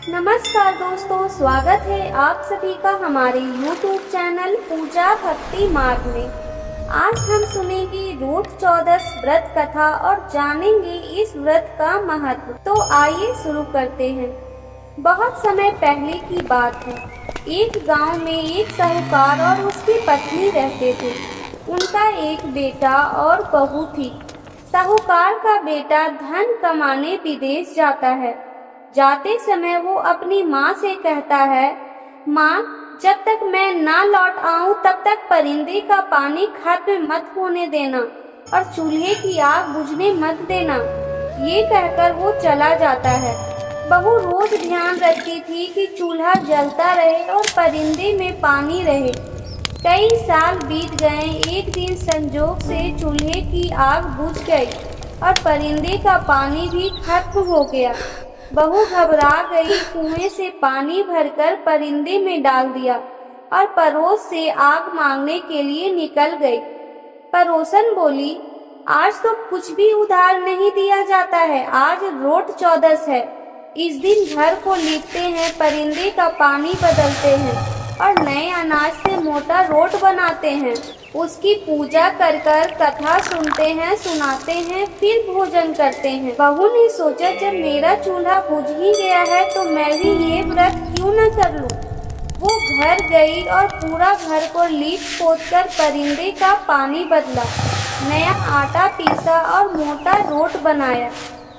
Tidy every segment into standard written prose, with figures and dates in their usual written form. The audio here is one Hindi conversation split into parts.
नमस्कार दोस्तों, स्वागत है आप सभी का हमारे YouTube चैनल पूजा भक्ति मार्ग में। आज हम सुनेंगे रूठ चौदस व्रत कथा और जानेंगे इस व्रत का महत्व। तो आइए शुरू करते हैं। बहुत समय पहले की बात है। एक गांव में एक साहूकार और उसकी पत्नी रहते थे। उनका एक बेटा और बहू थी। साहूकार का बेटा धन कमाने विदेश जाता है। जाते समय वो अपनी माँ से कहता है, माँ, जब तक मैं ना लौट आऊं तब तक परिंदे का पानी खत्म मत होने देना और चूल्हे की आग बुझने मत देना। ये कहकर वो चला जाता है। बहू रोज ध्यान रखती थी कि चूल्हा जलता रहे और परिंदे में पानी रहे। कई साल बीत गए। एक दिन संजोग से चूल्हे की आग बुझ गई और परिंदे का पानी भी खत्म हो गया। बहू घबरा गई, कुएं से पानी भरकर परिंदे में डाल दिया और पड़ोस से आग मांगने के लिए निकल गई। पड़ोसन बोली, आज तो कुछ भी उधार नहीं दिया जाता है, आज रोट चौदस है। इस दिन घर को लीपते हैं, परिंदे का पानी बदलते हैं और नए अनाज से मोटा रोट बनाते हैं। उसकी पूजा कर कर कथा सुनते हैं, सुनाते हैं, फिर भोजन करते हैं। बहू ने सोचा, जब मेरा चूल्हा बुझ ही गया है तो मैं भी ये व्रत क्यों न कर लूं। वो घर गई और पूरा घर को लीप पोत कर परिंदे का पानी बदला, नया आटा पीसा और मोटा रोट बनाया।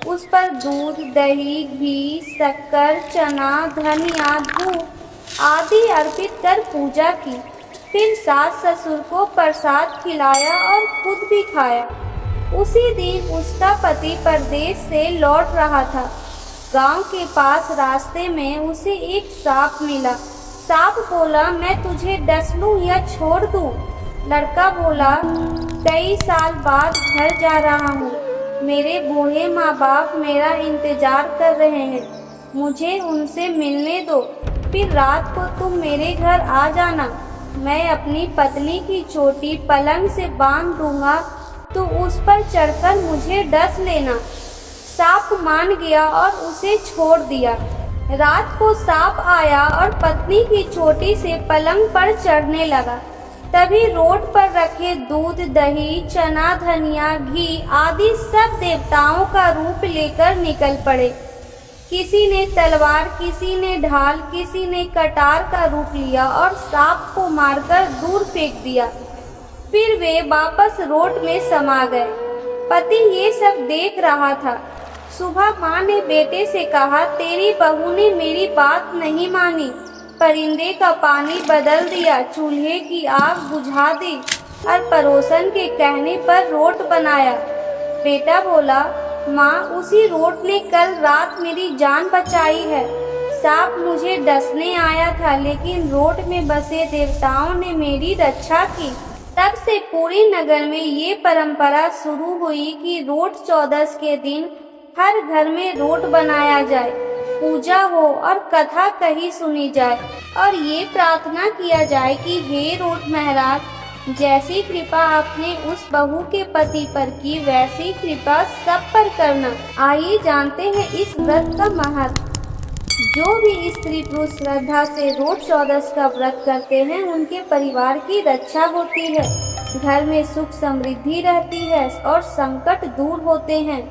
उस पर दूध, दही, घी, शक्कर, चना, धनिया, धूप आदि अर्पित कर पूजा की। फिर सास ससुर को प्रसाद खिलाया और खुद भी खाया। उसी दिन उसका पति परदेश से लौट रहा था। गांव के पास रास्ते में उसे एक सांप मिला। सांप बोला, मैं तुझे डस लूं या छोड़ दूं? लड़का बोला, कई साल बाद घर जा रहा हूँ। मेरे बूढ़े माँ बाप मेरा इंतजार कर रहे हैं, मुझे उनसे मिलने दो। फिर रात को तुम मेरे घर आ जाना। मैं अपनी पत्नी की चोटी पलंग से बांध दूंगा, तो उस पर चढ़कर मुझे डस लेना। सांप मान गया और उसे छोड़ दिया। रात को सांप आया और पत्नी की चोटी से पलंग पर चढ़ने लगा। तभी रोड पर रखे दूध, दही, चना, धनिया, घी आदि सब देवताओं का रूप लेकर निकल पड़े। किसी ने तलवार, किसी ने ढाल, किसी ने कटार का रूप लिया और सांप को मारकर दूर फेंक दिया। फिर वे वापस रोड में समा गए। पति ये सब देख रहा था। सुबह माँ ने बेटे से कहा, तेरी बहू ने मेरी बात नहीं मानी, परिंदे का पानी बदल दिया, चूल्हे की आग बुझा दी और पड़ोसन के कहने पर रोट बनाया। बेटा बोला, माँ, उसी रोट ने कल रात मेरी जान बचाई है। सांप मुझे डसने आया था, लेकिन रोट में बसे देवताओं ने मेरी रक्षा की। तब से पूरे नगर में ये परंपरा शुरू हुई कि रोट चौदस के दिन हर घर में रोट बनाया जाए, पूजा हो और कथा कही सुनी जाए और ये प्रार्थना किया जाए कि हे रोट महाराज, जैसी कृपा आपने उस बहू के पति पर की, वैसी कृपा सब पर करना। आइए जानते हैं इस व्रत का महत्व। जो भी स्त्री पुरुष श्रद्धा से रोट चौदस का व्रत करते हैं, उनके परिवार की रक्षा होती है, घर में सुख समृद्धि रहती है और संकट दूर होते हैं।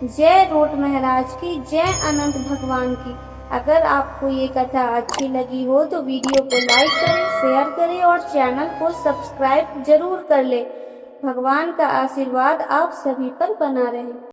जय रोट महाराज की, जय अनंत भगवान की। अगर आपको ये कथा अच्छी लगी हो तो वीडियो को लाइक करें, शेयर करें और चैनल को सब्सक्राइब जरूर कर लें। भगवान का आशीर्वाद आप सभी पर बना रहे।